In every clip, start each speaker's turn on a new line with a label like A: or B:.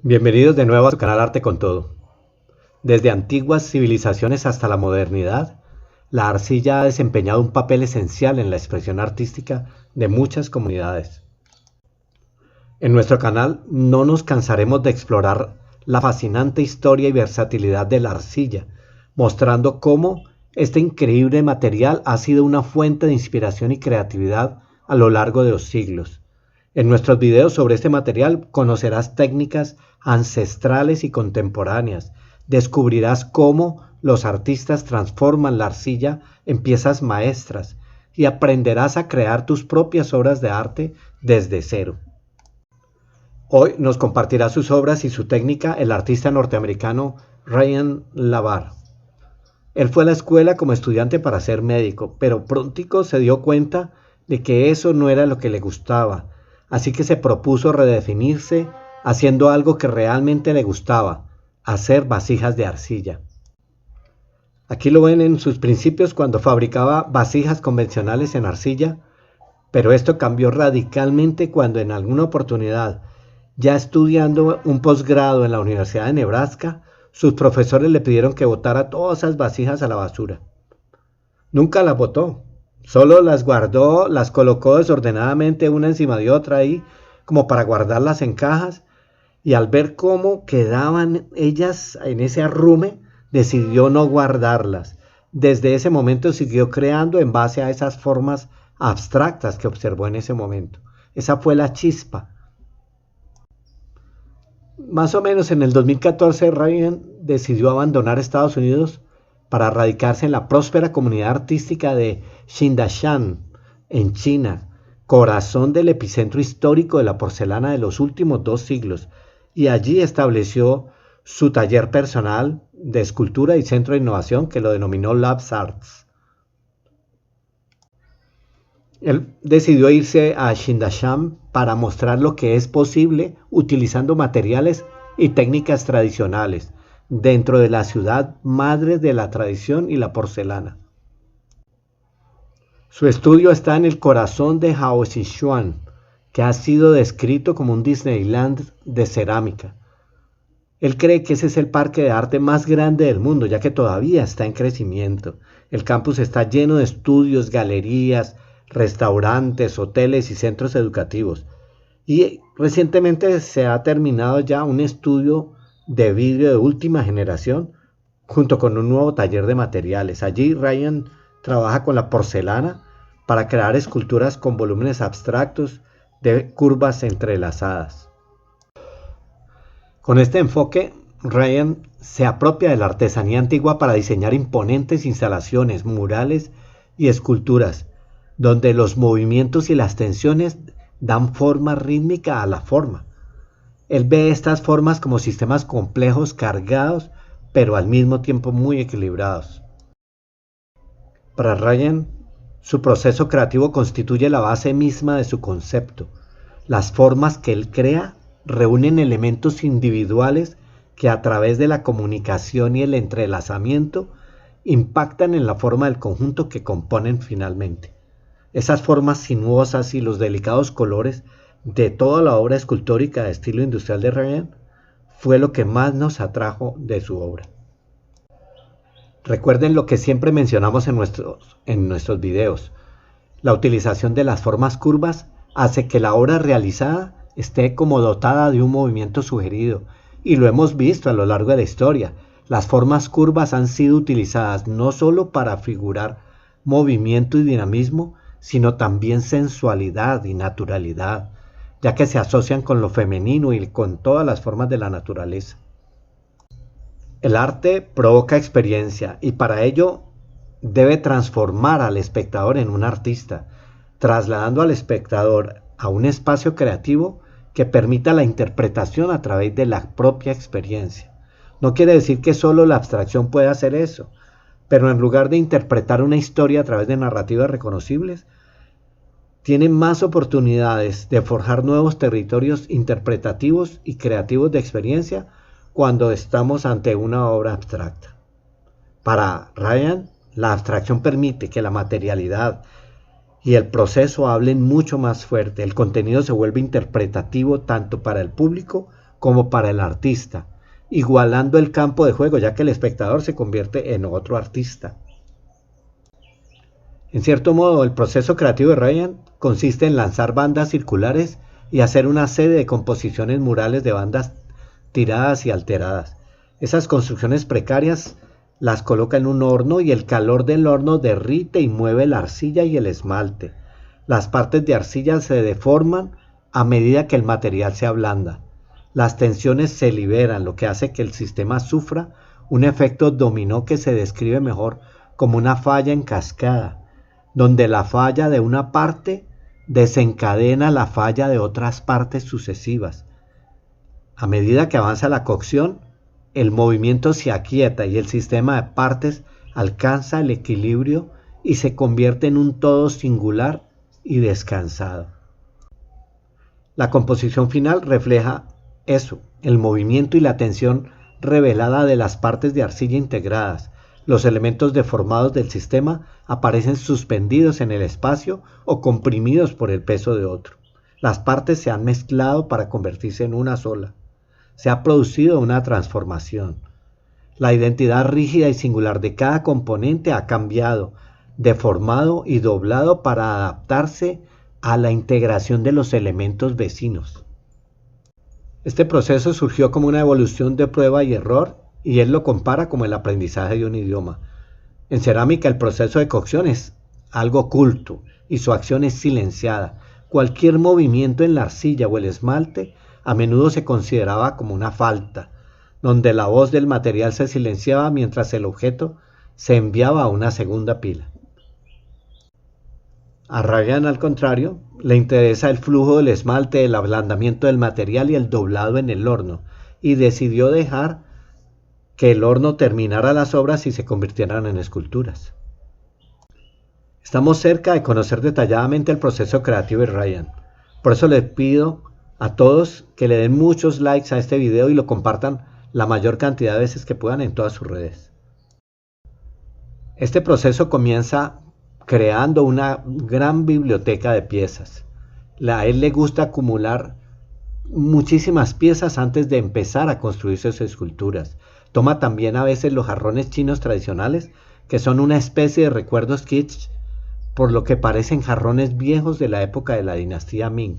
A: Bienvenidos de nuevo a su canal Arte con Todo. Desde antiguas civilizaciones hasta la modernidad, la arcilla ha desempeñado un papel esencial en la expresión artística de muchas comunidades. En nuestro canal no nos cansaremos de explorar la fascinante historia y versatilidad de la arcilla, mostrando cómo este increíble material ha sido una fuente de inspiración y creatividad a lo largo de los siglos. En nuestros videos sobre este material conocerás técnicas ancestrales y contemporáneas. Descubrirás cómo los artistas transforman la arcilla en piezas maestras y aprenderás a crear tus propias obras de arte desde cero. Hoy nos compartirá sus obras y su técnica el artista norteamericano Ryan Lavar. Él fue a la escuela como estudiante para ser médico, pero prontico se dio cuenta de que eso no era lo que le gustaba. Así que se propuso redefinirse haciendo algo que realmente le gustaba, hacer vasijas de arcilla. Aquí lo ven en sus principios cuando fabricaba vasijas convencionales en arcilla, pero esto cambió radicalmente cuando en alguna oportunidad, ya estudiando un posgrado en la Universidad de Nebraska, sus profesores le pidieron que botara todas esas vasijas a la basura. Nunca las botó. Solo las guardó, las colocó desordenadamente una encima de otra ahí, como para guardarlas en cajas, y al ver cómo quedaban ellas en ese arrume, decidió no guardarlas. Desde ese momento siguió creando en base a esas formas abstractas que observó en ese momento. Esa fue la chispa. Más o menos en el 2014, Ryan decidió abandonar Estados Unidos para radicarse en la próspera comunidad artística de Xindashan, en China, corazón del epicentro histórico de la porcelana de los últimos 2 siglos, y allí estableció su taller personal de escultura y centro de innovación que lo denominó Labs Arts. Él decidió irse a Xindashan para mostrar lo que es posible utilizando materiales y técnicas tradicionales dentro de la ciudad madre de la tradición y la porcelana. Su estudio está en el corazón de Haoxichuan, que ha sido descrito como un Disneyland de cerámica. Él cree que ese es el parque de arte más grande del mundo, ya que todavía está en crecimiento. El campus está lleno de estudios, galerías, restaurantes, hoteles y centros educativos. Y recientemente se ha terminado ya un estudio de vidrio de última generación junto con un nuevo taller de materiales. Allí Ryan trabaja con la porcelana para crear esculturas con volúmenes abstractos de curvas entrelazadas. Con este enfoque, Ryan se apropia de la artesanía antigua para diseñar imponentes instalaciones, murales y esculturas, donde los movimientos y las tensiones dan forma rítmica a la forma. Él ve estas formas como sistemas complejos, cargados, pero al mismo tiempo muy equilibrados. Para Ryan, su proceso creativo constituye la base misma de su concepto. Las formas que él crea reúnen elementos individuales que a través de la comunicación y el entrelazamiento impactan en la forma del conjunto que componen finalmente. Esas formas sinuosas y los delicados colores de toda la obra escultórica de estilo industrial de Ryan fue lo que más nos atrajo de su obra. Recuerden lo que siempre mencionamos en nuestros videos. La utilización de las formas curvas hace que la obra realizada esté como dotada de un movimiento sugerido, y lo hemos visto a lo largo de la historia. Las formas curvas han sido utilizadas no solo para figurar movimiento y dinamismo, sino también sensualidad y naturalidad, ya que se asocian con lo femenino y con todas las formas de la naturaleza. El arte provoca experiencia y para ello debe transformar al espectador en un artista, trasladando al espectador a un espacio creativo que permita la interpretación a través de la propia experiencia. No quiere decir que solo la abstracción pueda hacer eso, pero en lugar de interpretar una historia a través de narrativas reconocibles, tiene más oportunidades de forjar nuevos territorios interpretativos y creativos de experiencia cuando estamos ante una obra abstracta. Para Ryan, la abstracción permite que la materialidad y el proceso hablen mucho más fuerte. El contenido se vuelve interpretativo tanto para el público como para el artista, igualando el campo de juego, ya que el espectador se convierte en otro artista. En cierto modo, el proceso creativo de Ryan consiste en lanzar bandas circulares y hacer una serie de composiciones murales de bandas tiradas y alteradas. Esas construcciones precarias las coloca en un horno y el calor del horno derrite y mueve la arcilla y el esmalte. Las partes de arcilla se deforman a medida que el material se ablanda. Las tensiones se liberan, lo que hace que el sistema sufra un efecto dominó que se describe mejor como una falla en cascada, donde la falla de una parte desencadena la falla de otras partes sucesivas. A medida que avanza la cocción, el movimiento se aquieta y el sistema de partes alcanza el equilibrio y se convierte en un todo singular y descansado. La composición final refleja eso, el movimiento y la tensión revelada de las partes de arcilla integradas. Los elementos deformados del sistema aparecen suspendidos en el espacio o comprimidos por el peso de otro. Las partes se han mezclado para convertirse en una sola. Se ha producido una transformación. La identidad rígida y singular de cada componente ha cambiado, deformado y doblado para adaptarse a la integración de los elementos vecinos. Este proceso surgió como una evolución de prueba y error, y él lo compara como el aprendizaje de un idioma. En cerámica el proceso de cocción es algo oculto y su acción es silenciada. Cualquier movimiento en la arcilla o el esmalte a menudo se consideraba como una falta, donde la voz del material se silenciaba mientras el objeto se enviaba a una segunda pila. A Ryan, al contrario, le interesa el flujo del esmalte, el ablandamiento del material y el doblado en el horno, y decidió dejar que el horno terminara las obras y se convirtieran en esculturas. Estamos cerca de conocer detalladamente el proceso creativo de Ryan. Por eso les pido a todos que le den muchos likes a este video y lo compartan la mayor cantidad de veces que puedan en todas sus redes. Este proceso comienza creando una gran biblioteca de piezas. A él le gusta acumular muchísimas piezas antes de empezar a construir sus esculturas. Toma también a veces los jarrones chinos tradicionales, que son una especie de recuerdos kitsch, por lo que parecen jarrones viejos de la época de la dinastía Ming,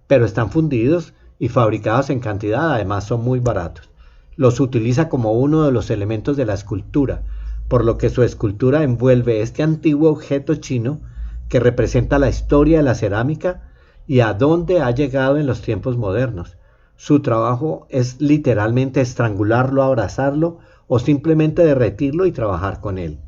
A: pero están fundidos y fabricados en cantidad, además son muy baratos. Los utiliza como uno de los elementos de la escultura, por lo que su escultura envuelve este antiguo objeto chino que representa la historia de la cerámica y a dónde ha llegado en los tiempos modernos. Su trabajo es literalmente estrangularlo, abrazarlo o simplemente derretirlo y trabajar con él.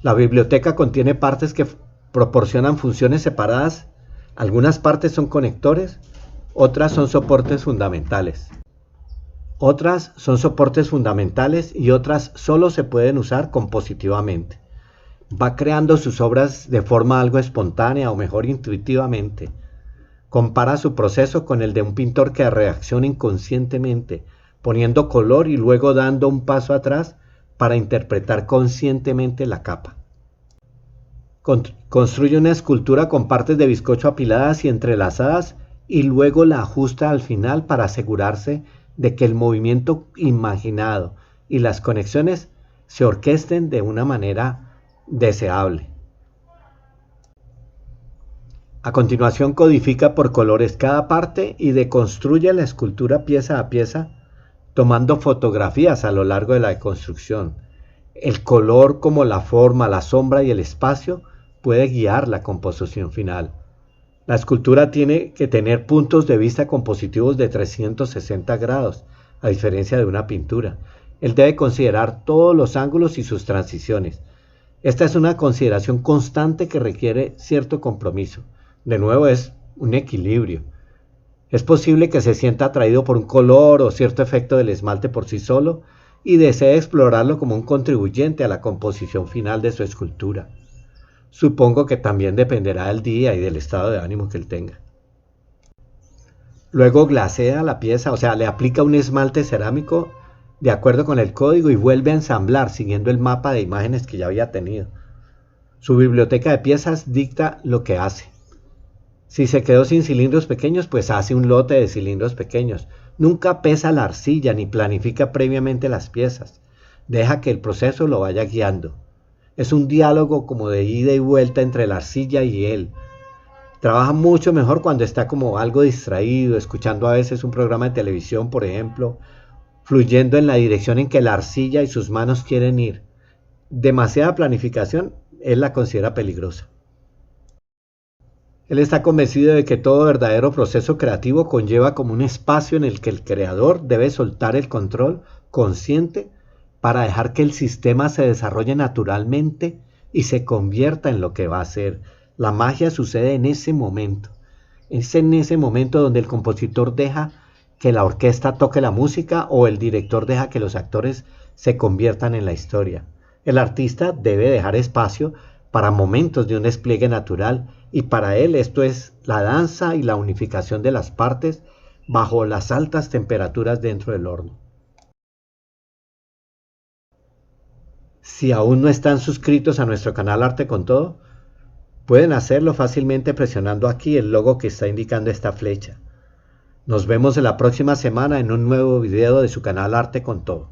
A: La biblioteca contiene partes que proporcionan funciones separadas. Algunas partes son conectores, otras son soportes fundamentales. Y otras solo se pueden usar compositivamente. Va creando sus obras de forma algo espontánea o mejor intuitivamente. Compara su proceso con el de un pintor que reacciona inconscientemente, poniendo color y luego dando un paso atrás para interpretar conscientemente la capa. Construye una escultura con partes de bizcocho apiladas y entrelazadas y luego la ajusta al final para asegurarse de que el movimiento imaginado y las conexiones se orquesten de una manera deseable. A continuación codifica por colores cada parte y deconstruye la escultura pieza a pieza, tomando fotografías a lo largo de la construcción. El color, como la forma, la sombra y el espacio, puede guiar la composición final. La escultura tiene que tener puntos de vista compositivos de 360 grados, a diferencia de una pintura. Él debe considerar todos los ángulos y sus transiciones. Esta es una consideración constante que requiere cierto compromiso. De nuevo, es un equilibrio. Es posible que se sienta atraído por un color o cierto efecto del esmalte por sí solo y desee explorarlo como un contribuyente a la composición final de su escultura. Supongo que también dependerá del día y del estado de ánimo que él tenga. Luego glasea la pieza, o sea, le aplica un esmalte cerámico de acuerdo con el código y vuelve a ensamblar siguiendo el mapa de imágenes que ya había tenido. Su biblioteca de piezas dicta lo que hace. Si se quedó sin cilindros pequeños, pues hace un lote de cilindros pequeños. Nunca pesa la arcilla ni planifica previamente las piezas. Deja que el proceso lo vaya guiando. Es un diálogo como de ida y vuelta entre la arcilla y él. Trabaja mucho mejor cuando está como algo distraído, escuchando a veces un programa de televisión, por ejemplo, fluyendo en la dirección en que la arcilla y sus manos quieren ir. Demasiada planificación, él la considera peligrosa. Él está convencido de que todo verdadero proceso creativo conlleva como un espacio en el que el creador debe soltar el control consciente para dejar que el sistema se desarrolle naturalmente y se convierta en lo que va a ser. La magia sucede en ese momento. Es en ese momento donde el compositor deja que la orquesta toque la música o el director deja que los actores se conviertan en la historia. El artista debe dejar espacio para momentos de un despliegue natural y para él esto es la danza y la unificación de las partes bajo las altas temperaturas dentro del horno. Si aún no están suscritos a nuestro canal Arte con Todo, pueden hacerlo fácilmente presionando aquí el logo que está indicando esta flecha. Nos vemos en la próxima semana en un nuevo video de su canal Arte con Todo.